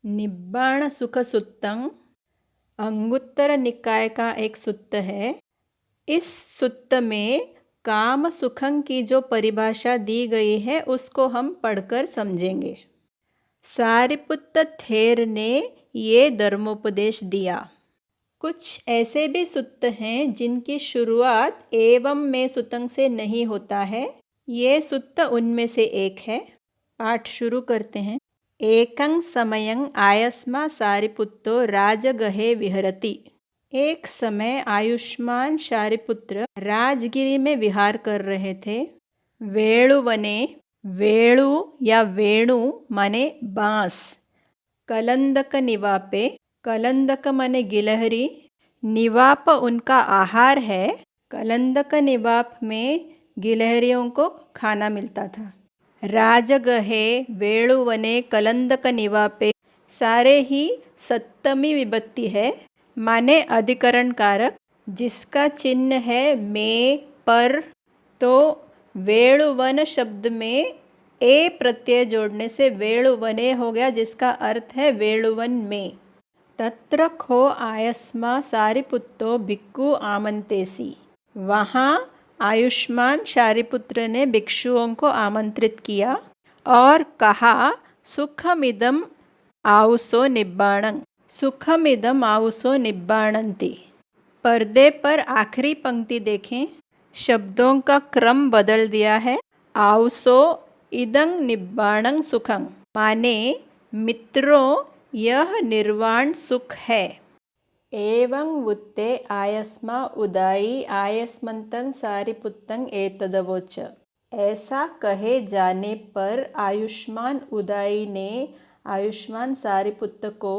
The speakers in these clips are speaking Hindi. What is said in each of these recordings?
निब्बाण सुख सुत्तं अंगुत्तर निकाय का एक सुत्त है। इस सुत्त में काम सुखं की जो परिभाषा दी गई है उसको हम पढ़कर समझेंगे। सारिपुत्त थेर ने ये धर्मोपदेश दिया। कुछ ऐसे भी सुत्त हैं जिनकी शुरुआत एवं में सुतंग से नहीं होता है। ये सुत्त उनमें से एक है। पाठ शुरू करते हैं। एकं समयं आयस्मा सारिपुत्तो राजगहे विहरति। एक समय आयुष्मान सारिपुत्र राजगिरी में विहार कर रहे थे। वेणुवने, वेणु या वेणु माने बांस, कलंदक निवापे, कलंदक माने गिलहरी, निवाप उनका आहार है। कलंदक निवाप में गिलहरियों को खाना मिलता था। राजगहे, वेणुवने, कलंदक निवापे सारे ही सप्तमी विभक्ति है, माने अधिकरण कारक, जिसका चिन्ह है में, पर। तो वेणुवन शब्द में ए प्रत्यय जोड़ने से वेणुवने हो गया, जिसका अर्थ है वेणुवन में। तत्र खो आयस्मा सारिपुत्तो भिक्खु आमंतेसी। वहाँ आयुष्मान सारिपुत्र ने भिक्षुओं को आमंत्रित किया और कहा, सुखमिदम आउसो निब्बाणं, सुखमिदम आउसो निब्बाणन्ति। पर्दे पर आखिरी पंक्ति देखें, शब्दों का क्रम बदल दिया है। आउसो इदं निब्बाणं सुखं माने मित्रों यह निर्वाण सुख है। एवं वुत्ते आयस्मा उदाई आयस्मन्तं सारिपुत्तं एतदवोच। ऐसा कहे जाने पर आयुष्मान उदाई ने आयुष्मान सारिपुत्त को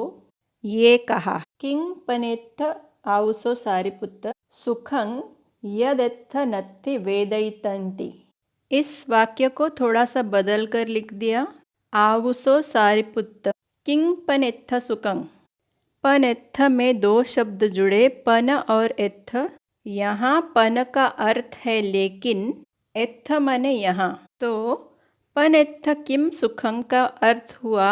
ये कहा, किं पनेत्थ आउसो सारिपुत्त सुखं यदेत्थ नत्थि वेदयितन्ति। इस वाक्य को थोड़ा सा बदल कर लिख दिया। आउसो सारिपुत्त किं पनेत्थ सुखं। पन एत्थ में दो शब्द जुड़े, पन और एत्थ। यहाँ पन का अर्थ है लेकिन, एत्थ माने यहाँ। तो पन एत्थ किम सुखं का अर्थ हुआ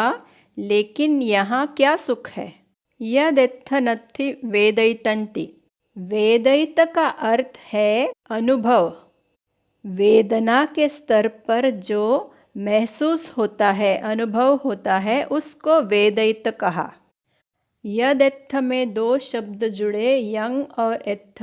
लेकिन यहाँ क्या सुख है। यदेत्थ नत्थि वेदयितन्ति। वेदयित का अर्थ है अनुभव। वेदना के स्तर पर जो महसूस होता है, अनुभव होता है, उसको वेदयित कहा। यदेत्थ में दो शब्द जुड़े, यंग और एत्थ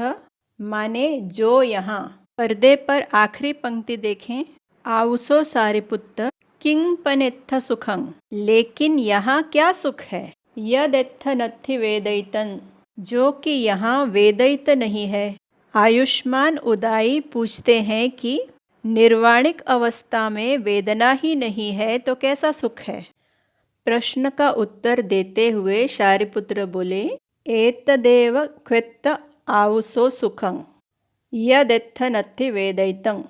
माने जो यहाँ। पर्दे पर आखिरी पंक्ति देखें, आउसो सारिपुत्त किं पनेत्थ सुखं, लेकिन यहाँ क्या सुख है। यदेत्थ नत्थि वेदयितं, जो कि यहाँ वेदयित नहीं है। आयुष्मान उदाई पूछते हैं कि निर्वाणिक अवस्था में वेदना ही नहीं है तो कैसा सुख है। प्रश्न का उत्तर देते हुए सारिपुत्र बोले, एतदेव ख्वेत्त आउसो सुखं यदेत्थ नत्थि वेदयितं।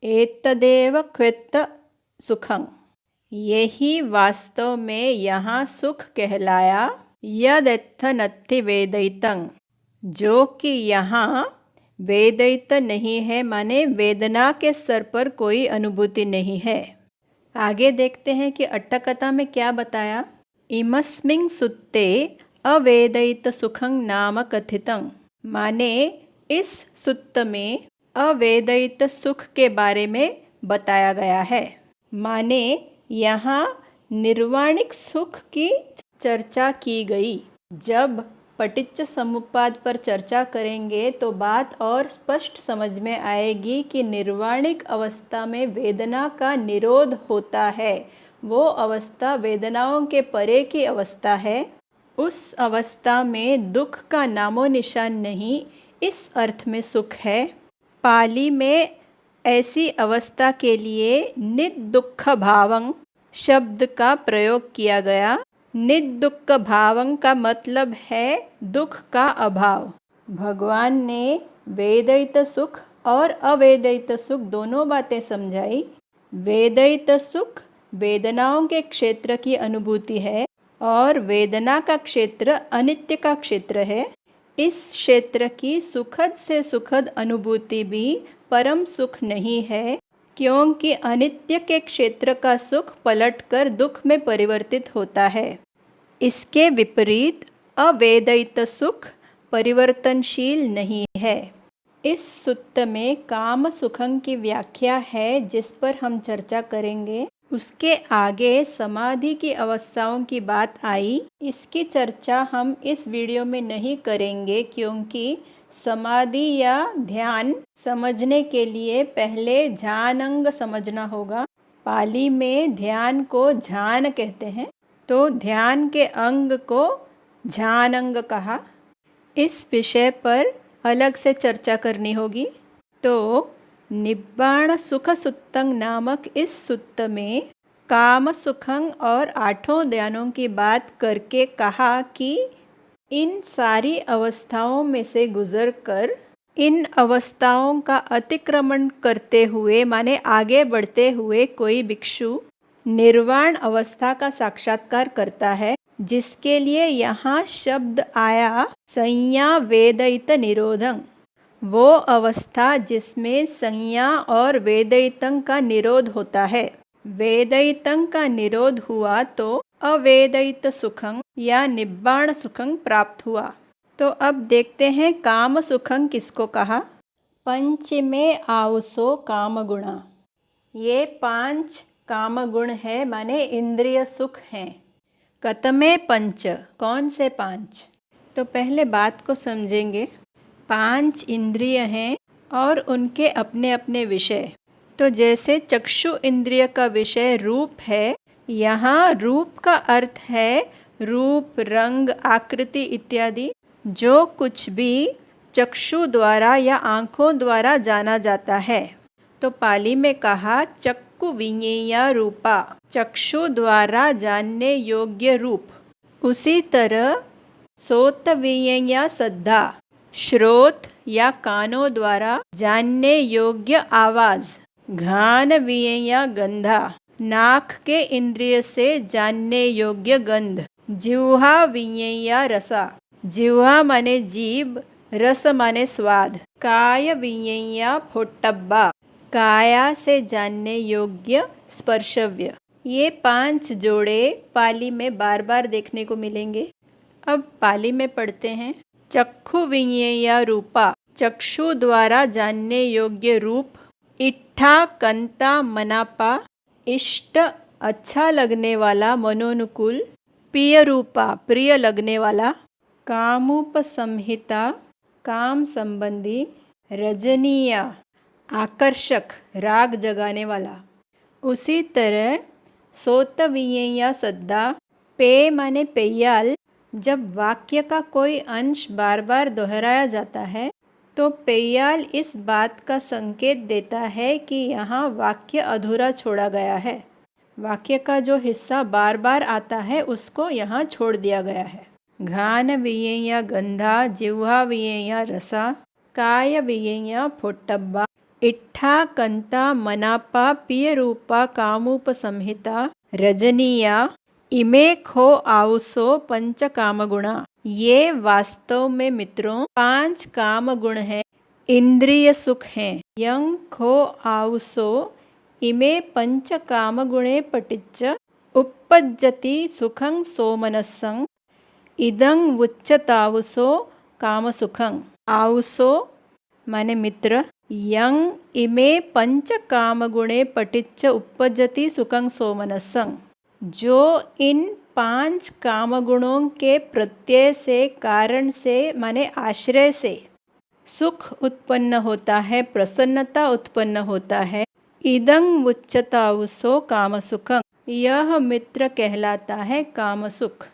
एतदेव ख्वेत्त सुखं, यही वास्तव में यहाँ सुख कहलाया। यदेत्थ नत्थि वेदयितं, जो कि यहाँ वेदयित नहीं है, माने वेदना के स्तर पर कोई अनुभूति नहीं है। आगे देखते हैं कि अट्टकथा में क्या बताया। इमस्मिन् सुत्ते अवेदयित सुखं नाम कथितं, माने इस सुत्त में अवेदयित सुख के बारे में बताया गया है। माने यहाँ निर्वाणिक सुख की चर्चा की गई। जब पटिच्च समुप्पाद पर चर्चा करेंगे तो बात और स्पष्ट समझ में आएगी कि निर्वाणिक अवस्था में वेदना का निरोध होता है। वो अवस्था वेदनाओं के परे की अवस्था है। उस अवस्था में दुख का नामो निशान नहीं, इस अर्थ में सुख है। पाली में ऐसी अवस्था के लिए निदुःख भावं शब्द का प्रयोग किया गया। निदुःख भावं का मतलब है दुख का अभाव। भगवान ने वेदयित सुख और अवेदयित सुख दोनों बातें समझाई। वेदयित सुख वेदनाओं के क्षेत्र की अनुभूति है और वेदना का क्षेत्र अनित्य का क्षेत्र है। इस क्षेत्र की सुखद से सुखद अनुभूति भी परम सुख नहीं है, क्योंकि अनित्य के क्षेत्र का सुख पलटकर दुख में परिवर्तित होता है। इसके विपरीत अवेदित सुख परिवर्तनशील नहीं है। इस सुत्त में काम सुखं की व्याख्या है जिस पर हम चर्चा करेंगे। उसके आगे समाधि की अवस्थाओं की बात आई। इसकी चर्चा हम इस वीडियो में नहीं करेंगे क्योंकि समाधि या ध्यान समझने के लिए पहले ध्यानंग समझना होगा। पाली में ध्यान को ध्यान कहते हैं, तो ध्यान के अंग को ध्यानंग कहा। इस विषय पर अलग से चर्चा करनी होगी। तो निब्बाण सुख सुत्तंग नामक इस सुत्त में काम सुखंग और आठों ध्यानों की बात करके कहा कि इन सारी अवस्थाओं में से गुजरकर इन अवस्थाओं का अतिक्रमण करते हुए माने आगे बढ़ते हुए कोई भिक्षु निर्वाण अवस्था का साक्षात्कार करता है, जिसके लिए यहाँ शब्द आया संज्ञा वेदित निरोधं। वो अवस्था जिसमें संज्ञा और वेदितं का निरोध होता है। वेदितं का निरोध हुआ तो अवेदित सुखं या निब्बाण सुखं प्राप्त हुआ। तो अब देखते हैं काम सुखं किसको कहा। पंचमे आवसो काम गुणा। ये 5 काम गुण है माने इंद्रिय सुख हैं। कतमे पंच, कौन से 5? तो पहले बात को समझेंगे। 5 इंद्रिय हैं और उनके अपने अपने विषय। तो जैसे चक्षु इंद्रिय का विषय रूप है, यहाँ रूप का अर्थ है रूप, रंग, आकृति इत्यादि जो कुछ भी चक्षु द्वारा या आँखों द्वारा जाना जाता है। तो पाली में कहा चक्षु विज्ञेया रूपा, चक्षु द्वारा जानने योग्य रूप। उसी तरह सोत विज्ञेया सद्धा, श्रोत या कानों द्वारा जानने योग्य आवाज। घ्राण विज्ञेया गंधा, नाक के इंद्रिय से जानने योग्य गंध। जिह्वा विज्ञेया रसा, जिह्वा माने जीभ, रस माने स्वाद। काय विज्ञेया फोट्टब्बा, काया से जानने योग्य स्पर्शव्य। ये 5 जोड़े पाली में बार बार देखने को मिलेंगे। अब पाली में पढ़ते हैं। चक्षु विज्ञेया रूपा, चक्षु द्वारा जानने योग्य रूप। इट्ठा कंता मनापा, इष्ट अच्छा लगने वाला, मनोनुकूल। प्रिय रूपा, प्रिय लगने वाला। कामुप संहिता, काम संबंधी। रजनीया, आकर्षक, राग जगाने वाला। उसी तरह सोत विज्ञेया सद्दा, पे माने पेयाल। जब वाक्य का कोई अंश बार बार दोहराया जाता है तो पेयाल इस बात का संकेत देता है कि यहाँ वाक्य अधूरा छोड़ा गया है। वाक्य का जो हिस्सा बार बार आता है उसको यहाँ छोड़ दिया गया है। घ्राण विज्ञेया गंधा, जिह्वा विज्ञेया रसा, काय विज्ञेया फोट्टब्बा। इट्ठा कंता मनापा, प्रिय रूपा, कामुप संहिता, रजनीया। इमे खो आवसो पंच काम गुणा। ये वास्तव में मित्रों 5 काम गुण हैं, इंद्रिय सुख हैं। यं खो आवसो इमे पंच काम गुणे पटिच्च उपपज्जति सुखं सोमनस्सं। इदं उच्यतावसो काम सुखं। आवसो माने मित्र। यं इमे पंच काम गुणे पटिच्च उपपज्जति सुखं सोमनस्सं। जो इन 5 काम गुणों के प्रत्यय से, कारण से माने आश्रय से सुख उत्पन्न होता है, प्रसन्नता उत्पन्न होता है। इदं उच्यतावसो काम सुखं, यह मित्र कहलाता है काम सुख।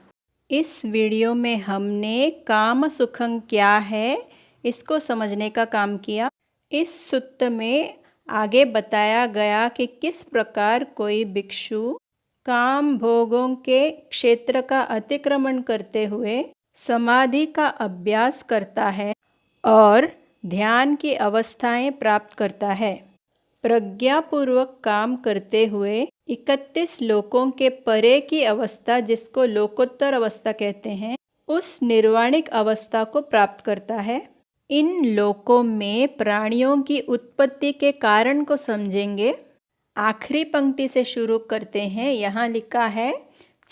इस वीडियो में हमने काम सुखं क्या है इसको समझने का काम किया। इस सुत्त में आगे बताया गया कि किस प्रकार कोई भिक्षु काम भोगों के क्षेत्र का अतिक्रमण करते हुए समाधि का अभ्यास करता है और ध्यान की अवस्थाएं प्राप्त करता है। प्रज्ञापूर्वक काम करते हुए 31 लोकों के परे की अवस्था, जिसको लोकोत्तर अवस्था कहते हैं, उस निर्वाणिक अवस्था को प्राप्त करता है। इन लोकों में प्राणियों की उत्पत्ति के कारण को समझेंगे। आखिरी पंक्ति से शुरू करते हैं। यहाँ लिखा है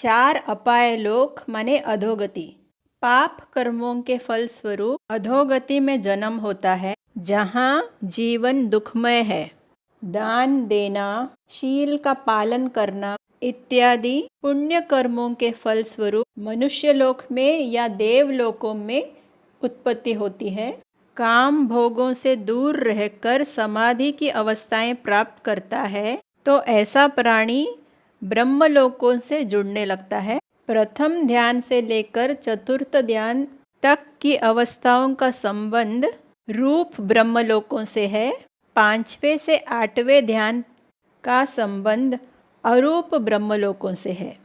चार अपाय लोक माने अधोगति। पाप कर्मों के फलस्वरूप अधोगति में जन्म होता है, जहाँ जीवन दुखमय है। दान देना, शील का पालन करना इत्यादि पुण्य कर्मों के फलस्वरूप मनुष्य लोक में या देवलोकों में उत्पत्ति होती है। काम भोगों से दूर रहकर समाधि की अवस्थाएं प्राप्त करता है तो ऐसा प्राणी ब्रह्मलोकों से जुड़ने लगता है। प्रथम ध्यान से लेकर चतुर्थ ध्यान तक की अवस्थाओं का संबंध रूप ब्रह्मलोकों से है। 5वें से 8वें ध्यान का संबंध अरूप ब्रह्मलोकों से है।